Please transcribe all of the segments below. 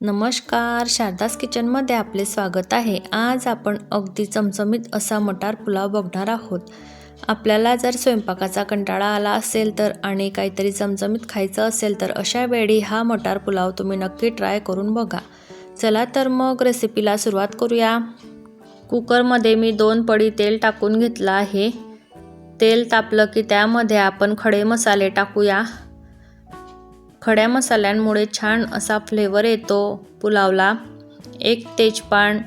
नमस्कार, शारदास किचनमध्ये आपले स्वागत आहे। आज आपण अगदी चमचमीत असा मटार पुलाव बघणार आहोत। आपल्याला जर स्वयंपाकाचा कंटाळा आला असेल तर आणि काहीतरी चमचमीत खायचं असेल तर अशा वेळी हा मटार पुलाव तुम्ही नक्की ट्राय करून बघा। चला तर मग रेसिपीला सुरुवात करूया। कुकरमध्ये मी 2 पडी तेल टाकून घेतलं आहे। तेल तापलं की त्यामध्ये आपण खडे मसाले टाकूया। खड्या मसाल्यांमुळे छान असा फ्लेवर येतो पुलावला। 1 तेजपान,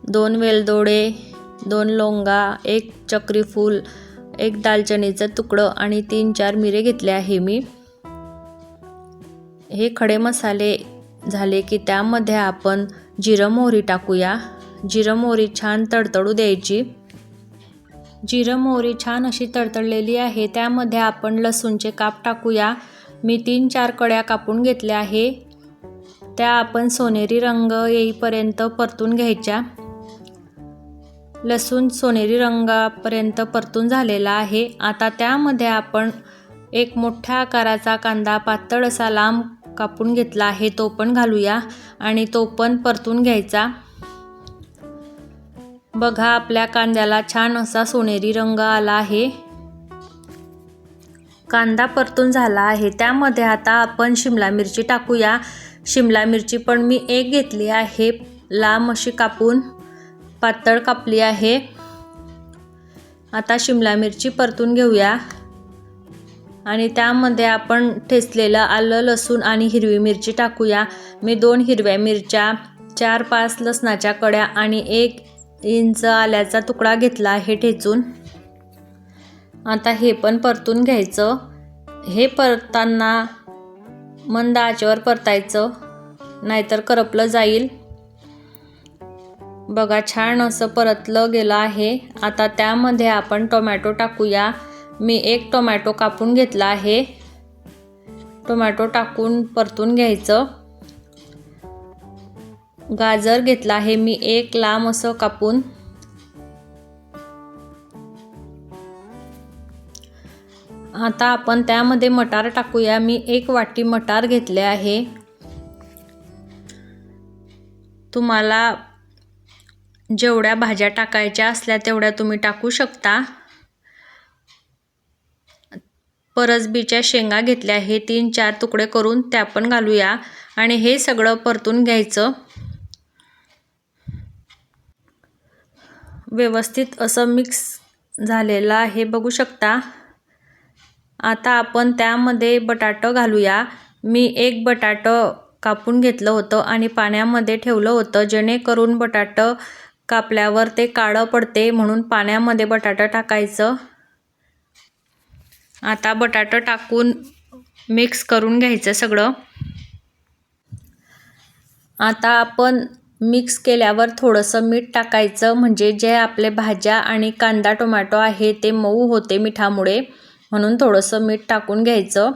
2 वेलदोडे, 2 लवंगा, 1 चक्री फूल, 1 दालचिनीचं तुकडं आणि 3-4 मिरे घेतले आहे मी। हे खडे मसाले झाले की त्यामध्ये आपण जिरं मोहरी टाकूया। जिरं मोहरी छान तडतडू द्यायची। जिरं मोहरी छान अशी तडतडलेली आहे, त्यामध्ये आपण लसूणचे काप टाकूया। मी 3-4 कड्या कापून घेतल्या आहे। त्या आपण सोनेरी रंग येईपर्यंत परतून घ्यायच्या। लसूण सोनेरी रंगापर्यंत परतून झालेला आहे। आता त्यामध्ये आपण एक मोठ्या आकाराचा कांदा पातळ असा लांब कापून घेतला आहे, तो पण घालूया आणि तो पण परतून घ्यायचा। बघा, आपल्या कांद्याला छान असा सोनेरी रंग आला आहे। कांदा परतून झाला आहे, त्यामध्ये आता आपण शिमला मिरची टाकूया। शिमला मिरची पण मी 1 घेतली आहे, लांब अशी कापून पातळ कापली आहे। आता शिमला मिरची परतून घेऊया आणि त्यामध्ये आपण ठेचलेलं आलं, लसूण आणि हिरवी मिरची टाकूया। मी 2 हिरव्या मिरच्या, 4-5 लसणाच्या कड्या आणि 1 इंच आल्याचा तुकडा घेतला आहे ठेचून। आता हे पण परतून घ्यायचं। हे परतताना मंद आचेवर परतायचं, नाहीतर करपलं जाईल। बघा, छान असं परतलं गेलं आहे। आता त्यामध्ये आपण टोमॅटो टाकूया। मी 1 टोमॅटो कापून घेतला आहे। टोमॅटो टाकून परतून घ्यायचं। गाजर घेतला आहे मी 1 लांब असं कापून। आता आपण त्यामध्ये मटार टाकूया। मी 1 वाटी मटार घेतले आहे। तुम्हाला जेवढ्या भाज्या टाकायच्या असल्या तेवढ्या तुम्ही टाकू शकता। परसबीच्या शेंगा घेतल्या आहे, 3-4 तुकडे करून त्या पण घालूया आणि हे सगळं परतून घ्यायचं। व्यवस्थित असं मिक्स झालेलं आहे, बघू शकता। आता आपण त्यामध्ये बटाटो घालूया। मी 1 बटाटो कापून घेतलं होतं आणि पाण्यामध्ये ठेवलं होतं, जेणेकरून बटाटो कापल्यावर ते काळं पडते, म्हणून पाण्यामध्ये बटाटा टाकायचं। आता बटाटा टाकून मिक्स करून घ्यायचं सगळं। आता आपण मिक्स केल्यावर थोडंसं मीठ टाकायचं, म्हणजे जे आपले भाज्या आणि कांदा टोमॅटो आहे ते मऊ होते मिठामुळे, म्हणून थोडंसं मीठ टाकून घ्यायचं।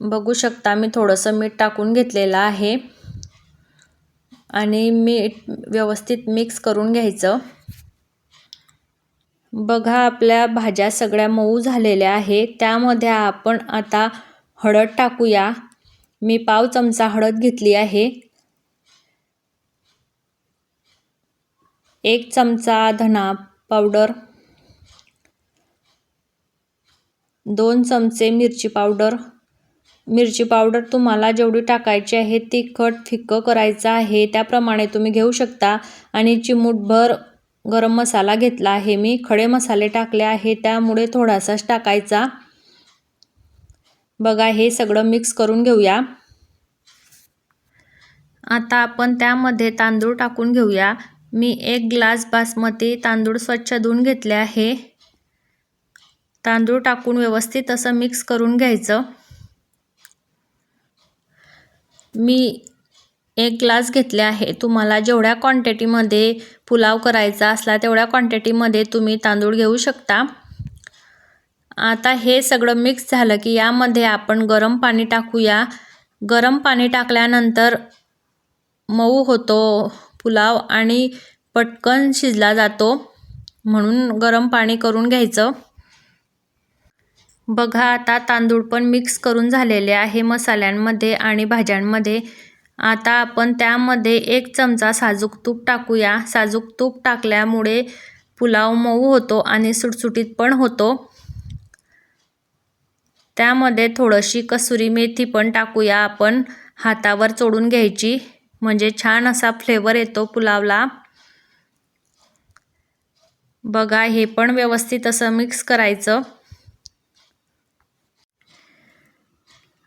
बघू शकता, मी थोडंसं मीठ टाकून घेतलेलं आहे आणि मीठ व्यवस्थित मिक्स करून घ्यायचं। बघा, आपल्या भाज्या सगळ्या मऊ झालेल्या आहेत। त्यामध्ये आपण आता हळद टाकूया। मी पाव चमचा हळद घेतली आहे। 1 चमचा धना पावडर, 2 चमचे मिरची पावडर। मिरची पावडर तुम्हाला जेवढी टाकायची आहे, तिखट फिक्कं करायचं आहे त्याप्रमाणे तुम्ही घेऊ शकता। आणि चिमूटभर गरम मसाला घेतला आहे मी। खडे मसाले टाकले आहे, त्यामुळे थोडासाच टाकायचा। बघा, हे सगळं मिक्स करून घेऊया। आता आपण त्यामध्ये तांदूळ टाकून घेऊया। मी 1 ग्लास बासमती तांदूळ स्वच्छ धुवून घेतले आहे। तांदूळ टाकून व्यवस्थित असं मिक्स करून घ्यायचं। मी 1 ग्लास घेतले आहे। तुम्हाला जेवढ्या क्वांटिटीमध्ये पुलाव करायचा असला तेवढ्या क्वांटिटीमध्ये तुम्ही तांदूळ घेऊ शकता। आता हे सगळं मिक्स झालं की यामध्ये आपण गरम पाणी टाकूया। गरम पाणी टाकल्यानंतर मऊ होतो पुलाव आणि पटकन शिजला जातो, म्हणून गरम पाणी करून घ्यायचं। बघा आता तांदूळ पण मिक्स करून झालेले आहे मसाल्यांमध्ये आणि भाज्यांमध्ये. आता आपण त्यामध्ये 1 चमचा साजूक तूप टाकूया. साजूक तूप टाकल्यामुळे पुलाव मऊ होतो आणि सुटसुटीत पण होतो. त्यामध्ये थोडीशी कसुरी मेथी पण टाकूया आपण. हातावर चोळून घ्यायची म्हणजे छान असा फ्लेवर येतो पुलावला. बघा हे पण व्यवस्थित असं मिक्स करायचं.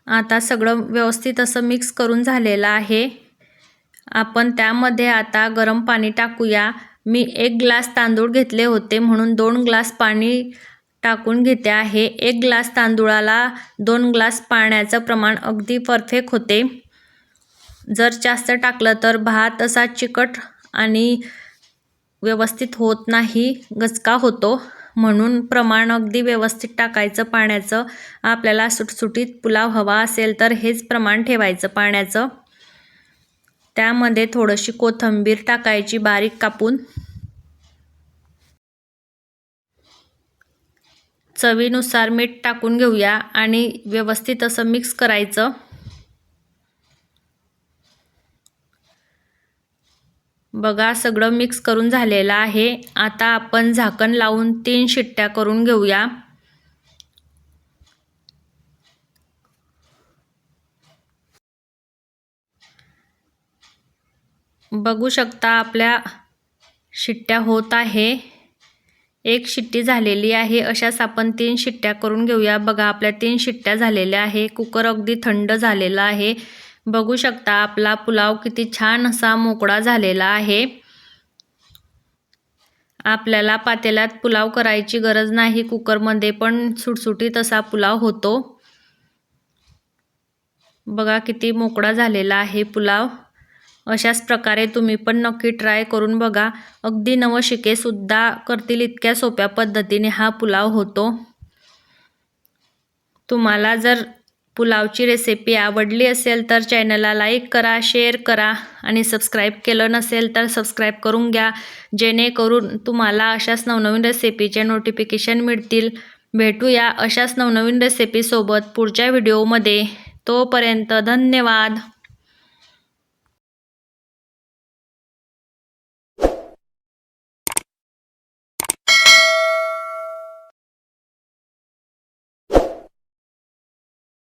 आता सगळं व्यवस्थित असं मिक्स करून झालेलं आहे. आपण त्यामध्ये आता गरम पाणी टाकूया. मी 1 ग्लास तांदूळ घेतले होते म्हणून 2 ग्लास पाणी टाकून घेते आहे. 1 ग्लास तांदूळाला 2 ग्लास पाण्याचं प्रमाण अगदी परफेक्ट होते. जर जास्त टाकलं तर भात असा चिकट आणि व्यवस्थित होत नाही, गचका होतो. म्हणून प्रमाण अगदी व्यवस्थित टाकायचं पाण्याचं. आपल्याला सुटसुटीत पुलाव हवा असेल तर हेच प्रमाण ठेवायचं पाण्याचं. त्यामध्ये थोडीशी कोथिंबीर टाकायची बारीक कापून. चवीनुसार मीठ टाकून घेऊया आणि व्यवस्थित असं मिक्स करायचं. बघा सगळं मिक्स करून झालेलं आहे. आता आपण झाकण लावून 3 शिट्ट्या करून घेऊया. बघू शकता आपल्या शिट्ट्या होत आहे. 1 शिट्टी झालेली आहे. अशाच आपण 3 शिट्ट्या करून घेऊया. बघा आपल्या 3 शिट्ट्या झालेल्या आहे. कुकर अगदी थंड झालेला आहे. बघू शकता आपला पुलाव किती छान असा मोकळा झालेला आहे. आपल्याला पातेल्यात पुलाव करायची गरज नाही. कुकरमध्ये पण सुटसुटीत असा पुलाव होतो. बघा किती मोकळा झालेला आहे पुलाव. अशाच प्रकारे तुम्ही पण नक्की ट्राय करून बघा. अगदी नवशिके सुद्धा करतील इतक्या सोप्या पद्धतीने हा पुलाव होतो. तुम्हाला जर पुलावची रेसिपी आवडली असेल तर चॅनलला लाईक करा, शेअर करा आणि सबस्क्राईब केलं नसेल तर सबस्क्राईब करून घ्या, जेणेकरून तुम्हाला अशाच नवनवीन रेसिपीचे नोटिफिकेशन मिळतील. भेटूया अशाच नवनवीन रेसिपीसोबत पुढच्या व्हिडिओमध्ये. तोपर्यंत धन्यवाद.